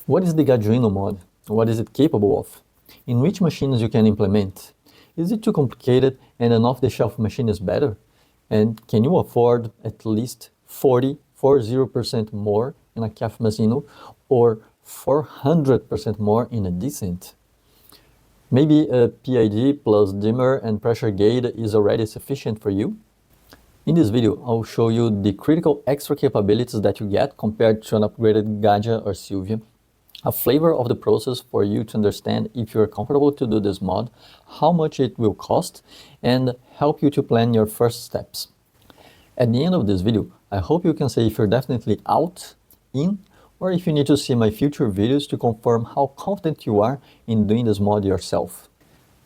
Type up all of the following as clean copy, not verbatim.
What is the Gaduino mod? What is it capable of? In which machines you can implement? Is it too complicated and an off-the-shelf machine is better? And can you afford at least 40% more in a CAF Mazzino or 400% more in a Decent? Maybe a PID plus dimmer and pressure gauge is already sufficient for you? In this video, I'll show you the critical extra capabilities that you get compared to an upgraded Gadja or Silvia, a flavor of the process for you to understand if you're comfortable to do this mod, how much it will cost, and help you to plan your first steps. At the end of this video, I hope you can say if you're definitely out, in, or if you need to see my future videos to confirm how confident you are in doing this mod yourself.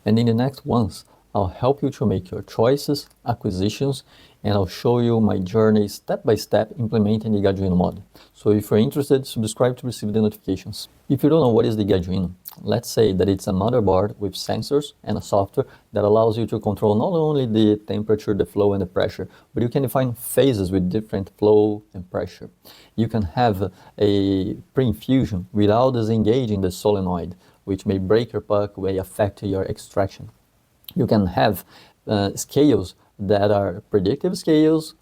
And in the next ones, I'll help you to make your choices, acquisitions, and I'll show you my journey step by step implementing the Gaduino mod. So if you're interested, subscribe to receive the notifications. If you don't know what is the Gaduino, let's say that it's a motherboard with sensors and a software that allows you to control not only the temperature, the flow, and the pressure, but you can define phases with different flow and pressure. You can have a pre-infusion without disengaging the solenoid, which may break your puck, may affect your extraction. You can have scales that are predictive scales,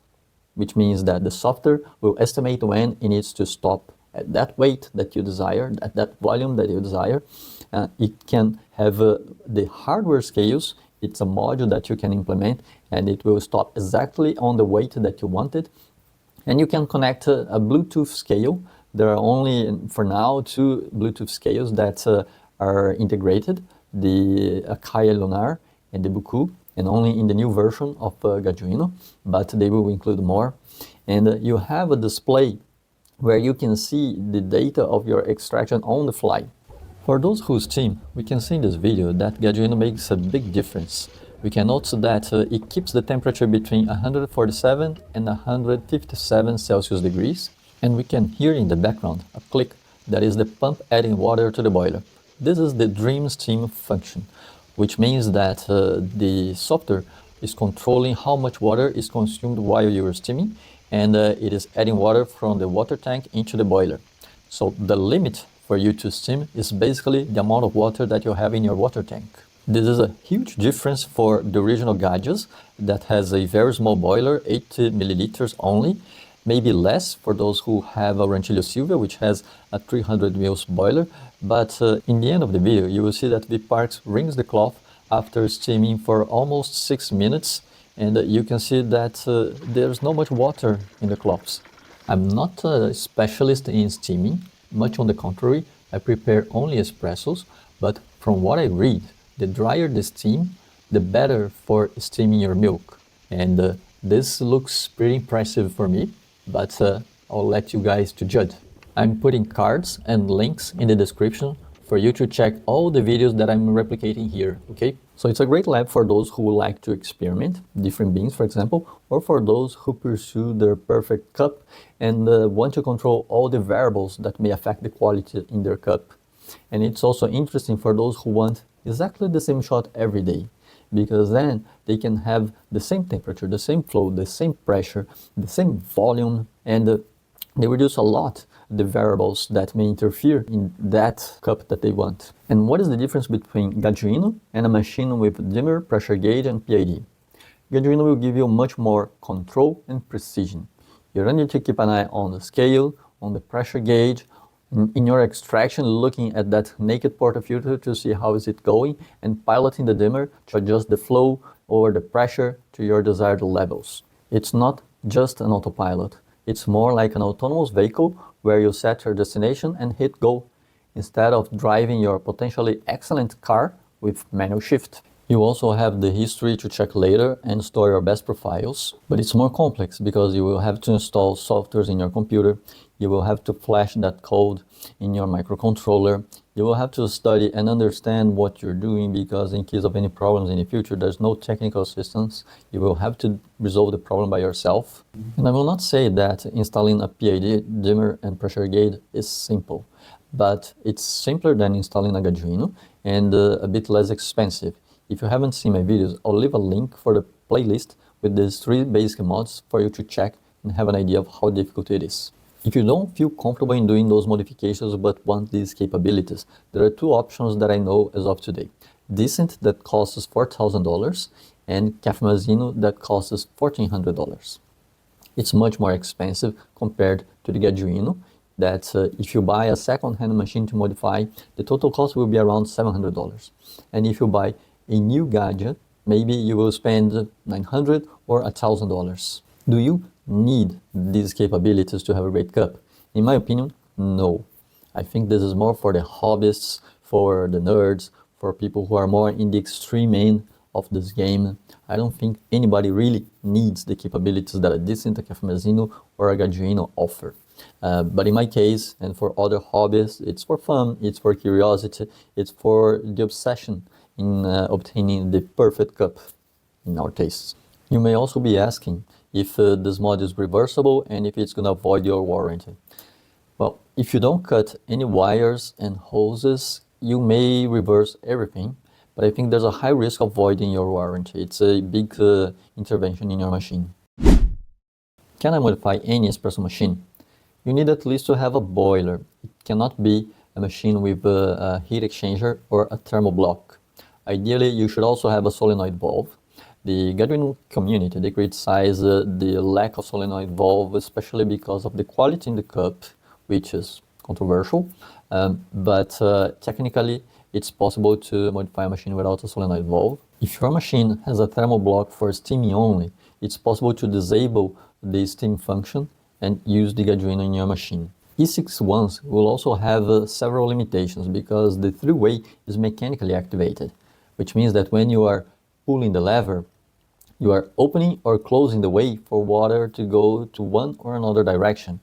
which means that the software will estimate when it needs to stop at that weight that you desire, at that volume that you desire. It can have the hardware scales. It's a module that you can implement and it will stop exactly on the weight that you wanted. And you can connect a Bluetooth scale. There are only, for now, 2 Bluetooth scales that are integrated, the Akai Lunar and the Buku, and only in the new version of Gaduino, but they will include more. And you have a display where you can see the data of your extraction on the fly. For those who steam, we can see in this video that Gaduino makes a big difference. We can note that it keeps the temperature between 147 and 157 Celsius degrees, and we can hear in the background a click that is the pump adding water to the boiler. This is the Dream Steam function, which means that the software is controlling how much water is consumed while you are steaming, and it is adding water from the water tank into the boiler. So the limit for you to steam is basically the amount of water that you have in your water tank. This is a huge difference for the original Gadjas that has a very small boiler, 80 milliliters only, maybe less for those who have a Ranchillo Silvia, which has a 300 ml boiler. But in the end of the video, you will see that Viparx rings the cloth after steaming for almost 6 minutes, and you can see that there's not much water in the cloths. I'm not a specialist in steaming, much on the contrary. I prepare only espressos, but from what I read, the drier the steam, the better for steaming your milk. And this looks pretty impressive for me, but I'll let you guys to judge. I'm putting cards and links in the description for you to check all the videos that I'm replicating here, okay? So it's a great lab for those who would like to experiment, different beans for example, or for those who pursue their perfect cup and want to control all the variables that may affect the quality in their cup. And it's also interesting for those who want exactly the same shot every day, because then they can have the same temperature, the same flow, the same pressure, the same volume, and they reduce a lot the variables that may interfere in that cup that they want. And what is the difference between Gaduino and a machine with dimmer, pressure gauge, and PID? Gaduino will give you much more control and precision. You don't need to keep an eye on the scale, on the pressure gauge, in your extraction, looking at that naked portafilter to see how is it going, and piloting the dimmer to adjust the flow or the pressure to your desired levels. It's not just an autopilot. It's more like an autonomous vehicle where you set your destination and hit go, instead of driving your potentially excellent car with manual shift. You also have the history to check later and store your best profiles, but it's more complex because you will have to install softwares in your computer, you will have to flash that code in your microcontroller, you will have to study and understand what you're doing, because in case of any problems in the future, there's no technical assistance. You will have to resolve the problem by yourself. And I will not say that installing a PID, dimmer, and pressure gauge is simple, but it's simpler than installing a Gaduino and a bit less expensive. If you haven't seen my videos, I'll leave a link for the playlist with these 3 basic mods for you to check and have an idea of how difficult it is. If you don't feel comfortable in doing those modifications but want these capabilities, there are two options that I know as of today. Decent, that costs $4,000, and Cafe Mazino, that costs $1,400. It's much more expensive compared to the Gajuino, that if you buy a second-hand machine to modify, the total cost will be around $700. And if you buy a new Gadget, maybe you will spend $900 or $1,000. Do you need these capabilities to have a great cup? In my opinion, no. I think this is more for the hobbyists, for the nerds, for people who are more in the extreme end of this game. I don't think anybody really needs the capabilities that a decent Cafe Mazino or a Gajuino offer. But in my case, and for other hobbyists, it's for fun, it's for curiosity, it's for the obsession in obtaining the perfect cup in our tastes. You may also be asking if this mod is reversible and if it's going to avoid your warranty. Well, if you don't cut any wires and hoses, you may reverse everything, but I think there's a high risk of voiding your warranty. It's a big intervention in your machine. Can I modify any espresso machine? You need at least to have a boiler. It cannot be a machine with a heat exchanger or a thermal block. Ideally, you should also have a solenoid valve. The Gajuino community, they criticize the lack of solenoid valve, especially because of the quality in the cup, which is controversial. But technically, it's possible to modify a machine without a solenoid valve. If your machine has a thermal block for steaming only, it's possible to disable the steam function and use the Gajuino in your machine. E61s will also have several limitations because the three-way is mechanically activated, which means that when you are pulling the lever, you are opening or closing the way for water to go to one or another direction.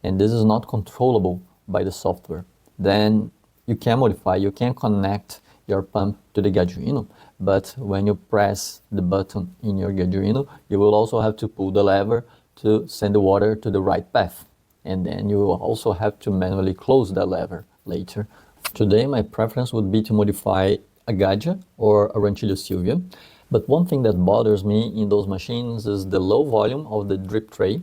And this is not controllable by the software. Then you can modify, you can connect your pump to the Gajuino, but when you press the button in your Gajuino, you will also have to pull the lever to send the water to the right path. And then you will also have to manually close that lever later. Today, my preference would be to modify a Gadget or a Rancilio Silvia. But one thing that bothers me in those machines is the low volume of the drip tray.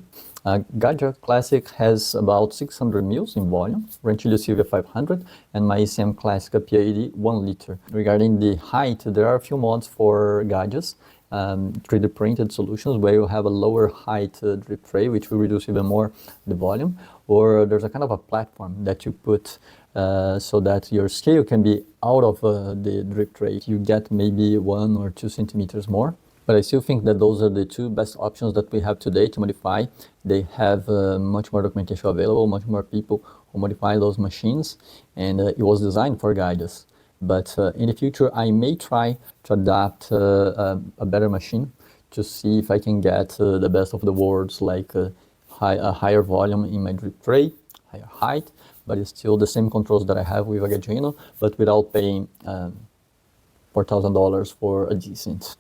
Gadget Classic has about 600 ml in volume, Rancilio Silvia 500, and my ECM Classica P80 1 liter. Regarding the height, there are a few mods for Gadgets, 3D printed solutions where you have a lower height drip tray, which will reduce even more the volume, or there's a kind of a platform that you put so that your scale can be out of the drip tray. You get maybe 1 or 2 centimeters more. But I still think that those are the two best options that we have today to modify. They have much more documentation available, much more people who modify those machines, and it was designed for Gadgets. But in the future, I may try to adapt a better machine to see if I can get the best of the worlds, like a higher volume in my drip tray, higher height, but it's still the same controls that I have with a Gajuino, but without paying $4,000 for a decent.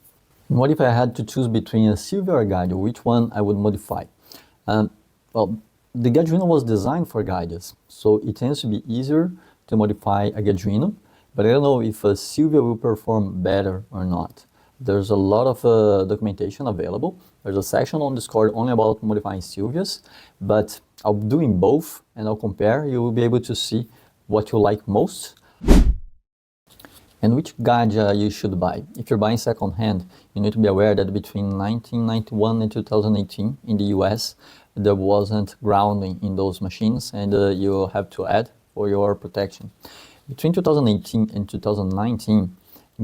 What if I had to choose between a Silvia or a Gadget? Which one I would modify? Well, the Gajuino was designed for Gadgets, so it tends to be easier to modify a Gajuino, but I don't know if a Silvia will perform better or not. There's a lot of documentation available. There's a section on Discord only about modifying Silvias, but I'll be doing both and I'll compare. You will be able to see what you like most and which Gadget you should buy. If you're buying second-hand, you need to be aware that between 1991 and 2018 in the US, there wasn't grounding in those machines, and you have to add for your protection. Between 2018 and 2019,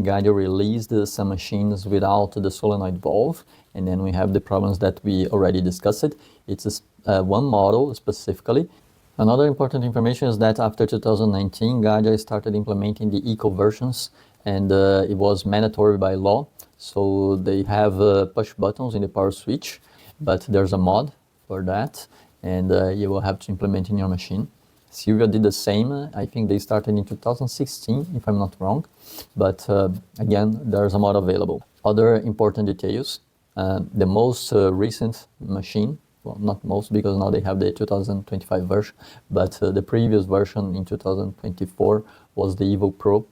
Gadget released some machines without the solenoid valve, and then we have the problems that we already discussed. It's one model specifically. Another important information is that after 2019, Gadget started implementing the eco versions, and it was mandatory by law. So they have push buttons in the power switch, but there's a mod for that, and you will have to implement in your machine. Silvia did the same. I think they started in 2016, if I'm not wrong. But again, there's a mod available. Other important details, the most recent machine, well, not most because now they have the 2025 version, but the previous version in 2024 was the Evo Pro.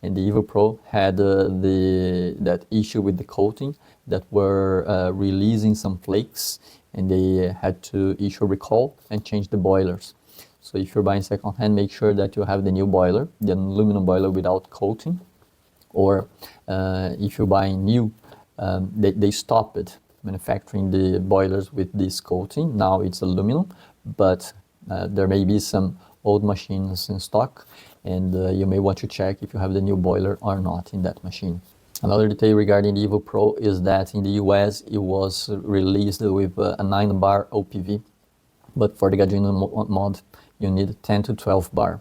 And the Evo Pro had that issue with the coating that were releasing some flakes, and they had to issue a recall and change the boilers. So if you're buying secondhand, make sure that you have the new boiler, the aluminum boiler without coating. Or if you're buying new, they stopped manufacturing the boilers with this coating. Now it's aluminum, but there may be some old machines in stock, and you may want to check if you have the new boiler or not in that machine. Another detail regarding the Evo Pro is that in the US it was released with a 9-bar OPV, but for the Gaduino mod you need 10 to 12 bar.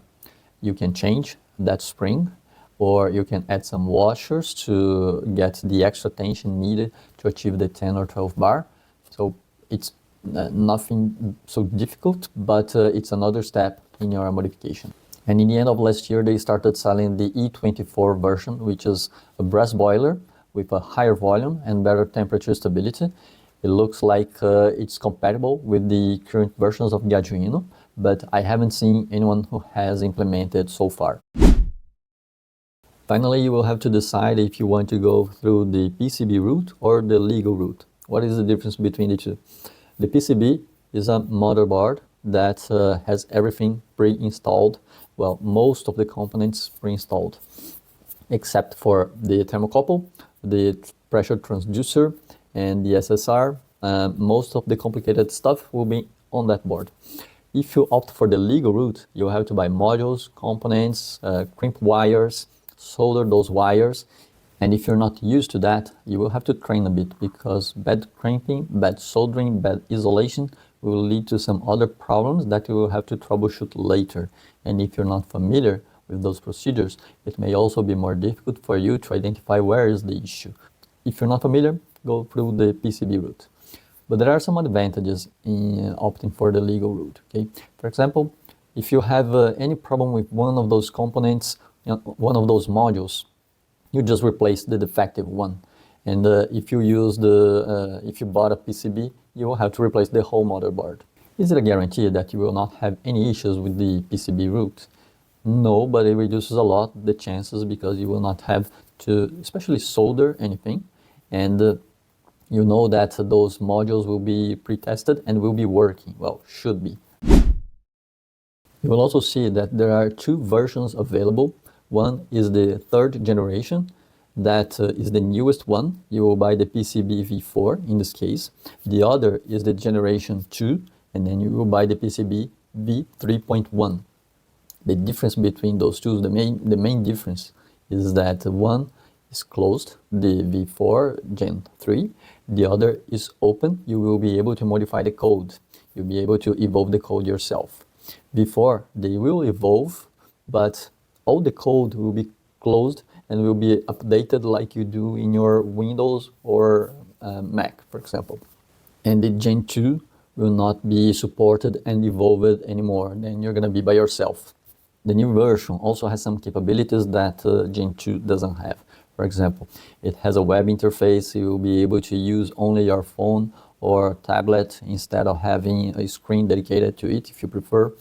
You can change that spring, or you can add some washers to get the extra tension needed to achieve the 10 or 12 bar. So it's nothing so difficult, but it's another step in your modification. And in the end of last year, they started selling the E24 version, which is a brass boiler with a higher volume and better temperature stability. It looks like it's compatible with the current versions of Gaduino, but I haven't seen anyone who has implemented so far. Finally, you will have to decide if you want to go through the PCB route or the Lego route. What is the difference between the two? The PCB is a motherboard that has everything pre-installed. Well, most of the components pre-installed, except for the thermocouple, the pressure transducer, and the SSR. Most of the complicated stuff will be on that board. If you opt for the Lego route, you have to buy modules, components, crimp wires, solder those wires, and if you're not used to that, you will have to train a bit, because bad crimping, bad soldering, bad isolation will lead to some other problems that you will have to troubleshoot later. And if you're not familiar with those procedures, it may also be more difficult for you to identify where is the issue. If you're not familiar, go through the PCB route. But there are some advantages in opting for the Lego route. Okay? For example, if you have any problem with one of those components, one of those modules, you just replace the defective one. And if you bought a PCB, you will have to replace the whole motherboard. Is it a guarantee that you will not have any issues with the PCB route? No, but it reduces a lot the chances, because you will not have to especially solder anything, and you know that those modules will be pre-tested and will be working, well, should be. You will also see that there are two versions available. One is the third generation, that is the newest one. You will buy the PCB V4 in this case. The other is the generation 2, and then you will buy the PCB V3.1. The difference between those two, the main difference is that one is closed, the V4 Gen 3. The other is open. You will be able to modify the code. You'll be able to evolve the code yourself. Before, they will evolve, but all the code will be closed and will be updated like you do in your Windows or Mac, for example. And the Gen 2 will not be supported and evolved anymore. Then you're going to be by yourself. The new version also has some capabilities that Gen 2 doesn't have. For example, it has a web interface. You will be able to use only your phone or tablet instead of having a screen dedicated to it, if you prefer.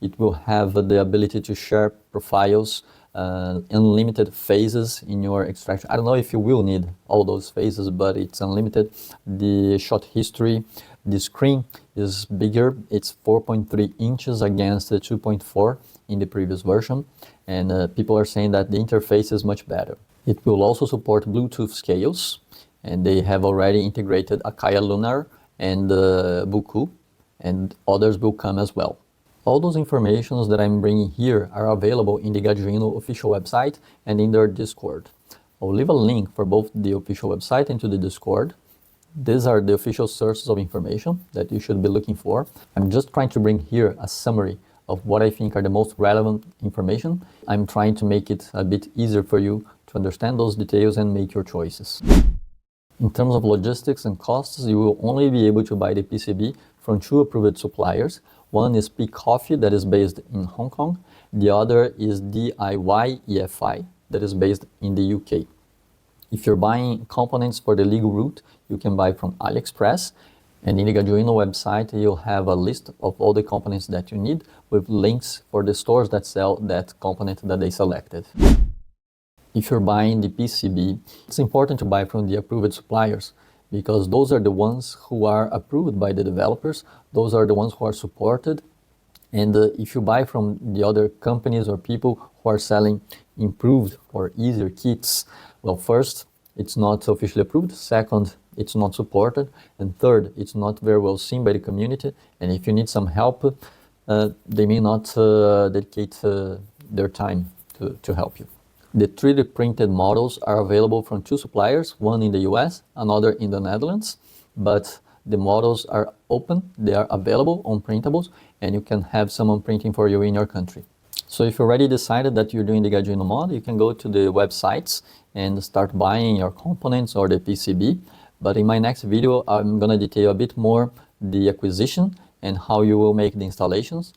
It will have the ability to share profiles, unlimited phases in your extraction. I don't know if you will need all those phases, but it's unlimited. The shot history, the screen is bigger. It's 4.3 inches against the 2.4 in the previous version. And people are saying that the interface is much better. It will also support Bluetooth scales, and they have already integrated Akaya Lunar and Buku, and others will come as well. All those informations that I'm bringing here are available in the Gaduino official website and in their Discord. I'll leave a link for both the official website and to the Discord. These are the official sources of information that you should be looking for. I'm just trying to bring here a summary of what I think are the most relevant information. I'm trying to make it a bit easier for you to understand those details and make your choices. In terms of logistics and costs, you will only be able to buy the PCB from two approved suppliers. One is Peak Coffee, that is based in Hong Kong. The other is DIY EFI, that is based in the UK. If you're buying components for the Lego route, you can buy from AliExpress. And in the Gaduino website, you'll have a list of all the components that you need with links for the stores that sell that component that they selected. If you're buying the PCB, it's important to buy from the approved suppliers, because those are the ones who are approved by the developers. Those are the ones who are supported. And if you buy from the other companies or people who are selling improved or easier kits, well, first, it's not officially approved. Second, it's not supported. And third, it's not very well seen by the community. And if you need some help, they may not dedicate their time to help you. The 3D printed models are available from two suppliers, one in the US, another in the Netherlands, but the models are open, they are available on printables, and you can have someone printing for you in your country. So if you already decided that you're doing the Arduino mod, you can go to the websites and start buying your components or the PCB. But in my next video, I'm gonna detail a bit more the acquisition and how you will make the installations.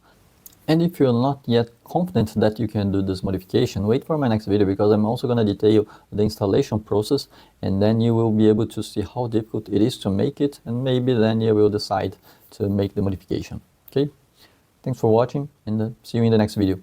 And if you're not yet confident that you can do this modification, wait for my next video, because I'm also going to detail the installation process, and then you will be able to see how difficult it is to make it, and maybe then you will decide to make the modification. Okay? Thanks for watching, and see you in the next video.